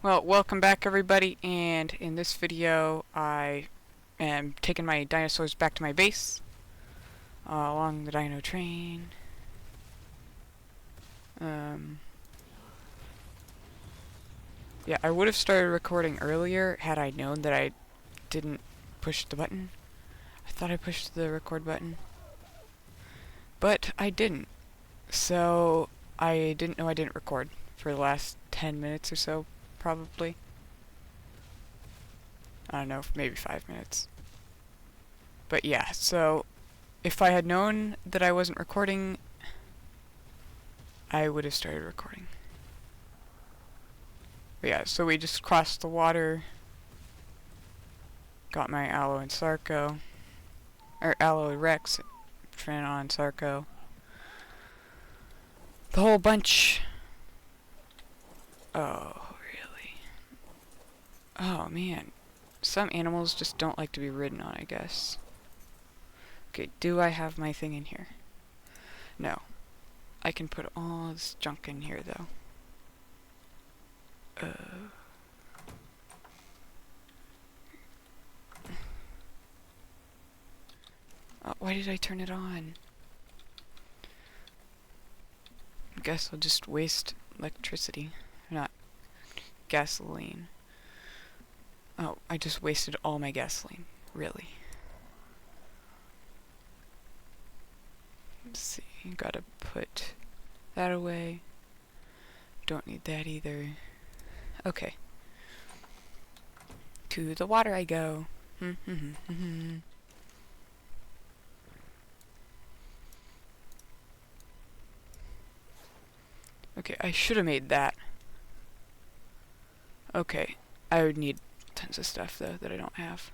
Well, welcome back everybody, and in this video I am taking my dinosaurs back to my base along the dino train. Yeah, I would have started recording earlier had I known that I didn't push the button. I thought I pushed the record button, but I didn't. So I didn't know I didn't record for the last 10 minutes or so, probably. I don't know, maybe 5 minutes. But yeah, so if I had known that I wasn't recording, I would have started recording. But yeah, so we just crossed the water, got my Aloe and Sarco, or Aloe Rex, Tranon, Sarco, the whole bunch. Oh, really? Oh, man. Some animals just don't like to be ridden on, I guess. Okay, do I have my thing in here? No. I can put all this junk in here, though. Why did I turn it on? I guess I'll just waste electricity. Not gasoline. Oh, I just wasted all my gasoline. Really. Let's see. Gotta put that away. Don't need that either. Okay. To the water I go. Okay, I should have made that. Okay, I would need tons of stuff though that I don't have.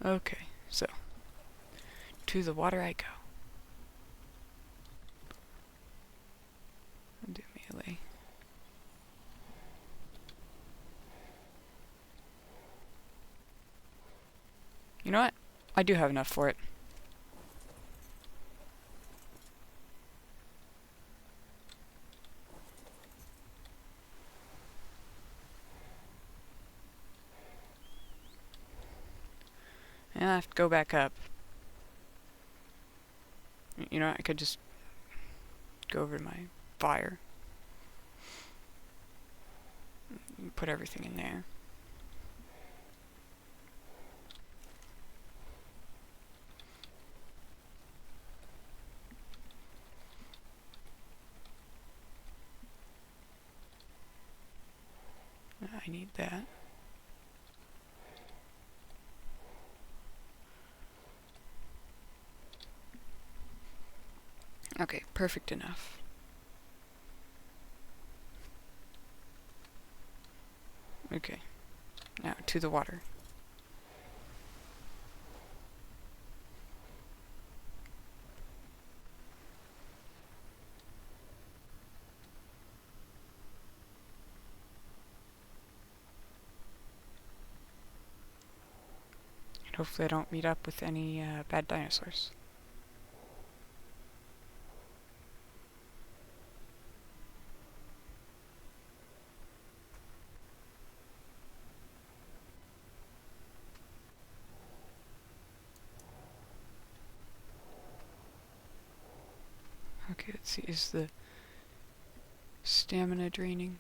Okay, so to the water I go. I'll do melee. You know what? I do have enough for it. And I have to go back up. You know what? I could just go over to my fire. Put everything in there. I need that. Okay, perfect enough. Okay, now to the water. And hopefully I don't meet up with any bad dinosaurs. Okay, let's see, is the stamina draining?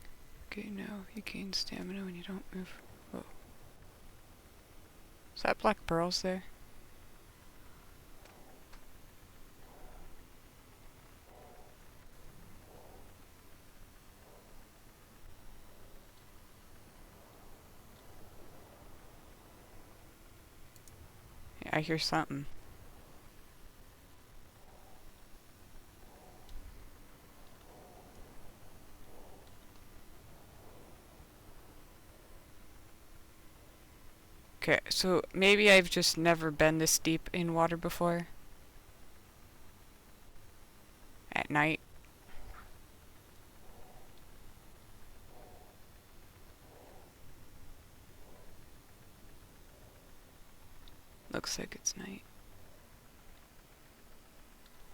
Okay, no, you gain stamina when you don't move. Whoa. Is that black pearls there? Yeah, I hear something. Okay, so maybe I've just never been this deep in water before. At night. Looks like it's night.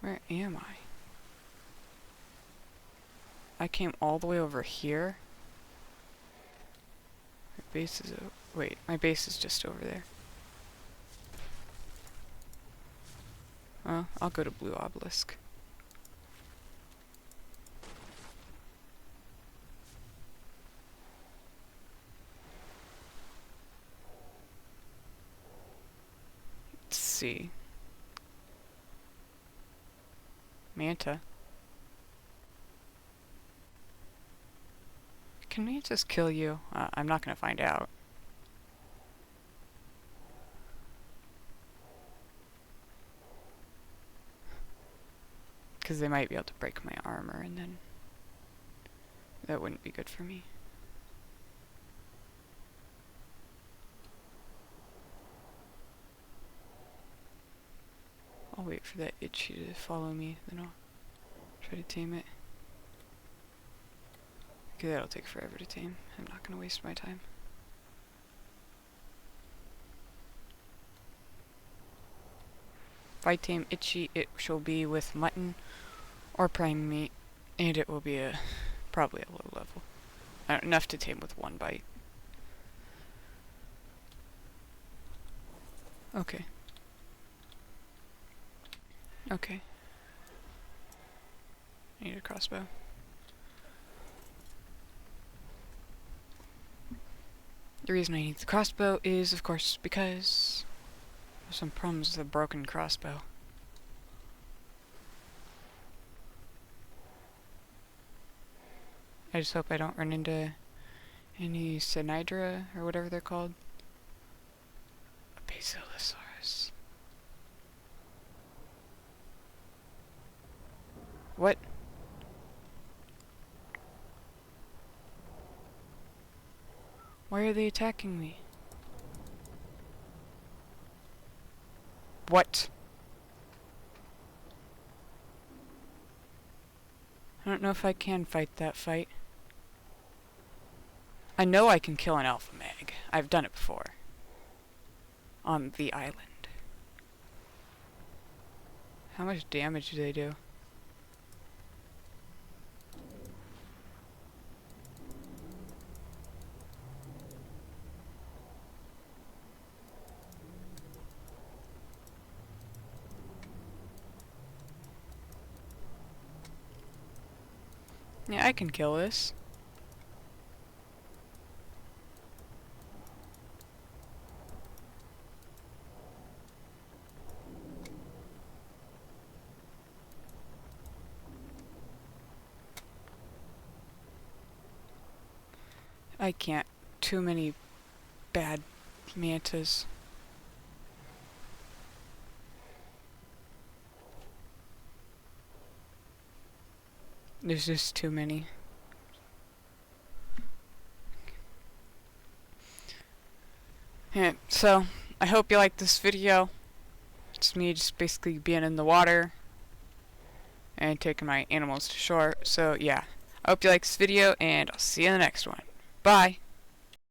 Where am I? I came all the way over here. My base is wait, my base is just over there. Well, I'll go to Blue Obelisk. Let's see. Manta. Can Mantas kill you? I'm not gonna find out. Because they might be able to break my armor, and then that wouldn't be good for me. I'll wait for that itchy to follow me, then I'll try to tame it. Okay, that'll take forever to tame. I'm not gonna waste my time. If I tame itchy, it shall be with mutton or prime meat, and it will be probably a low level. Enough to tame with one bite. Okay. Okay. I need a crossbow. The reason I need the crossbow is, of course, because there's some problems with a broken crossbow. I just hope I don't run into any Synhydra, or whatever they're called. A Basilosaurus. What? Why are they attacking me? What? I don't know if I can fight that fight. I know I can kill an alpha mag. I've done it before. On the island. How much damage do they do? Yeah, I can kill this. I can't. Too many bad mantas. There's just too many. Yeah, so, I hope you liked this video. It's me just basically being in the water and taking my animals to shore. So, yeah. I hope you liked this video, and I'll see you in the next one. Bye!